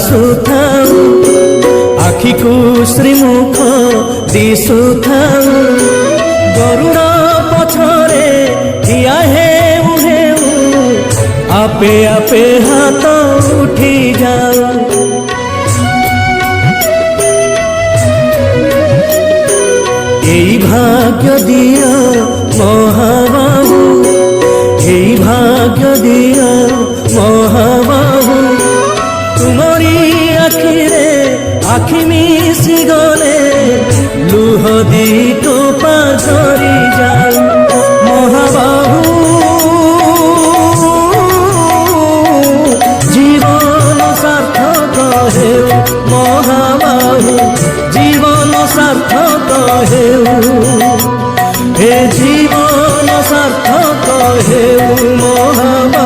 ଆସୁଥାଉ ଆଖିକୁ ଶ୍ରୀମୁଖ ଦିଶୁଥାଉ ଗରୁଡ଼ ପଛରେ ଠିଆ ହେଉ ହେଉ ଆପେ ଆପେ ହାତ ଉଠି ଯାଉ। এই ভাগ্য দিও মহাবাহু, এই ভাগ্য দিও মহাবাহু, তুমরি আখিরে আখি মিশি গো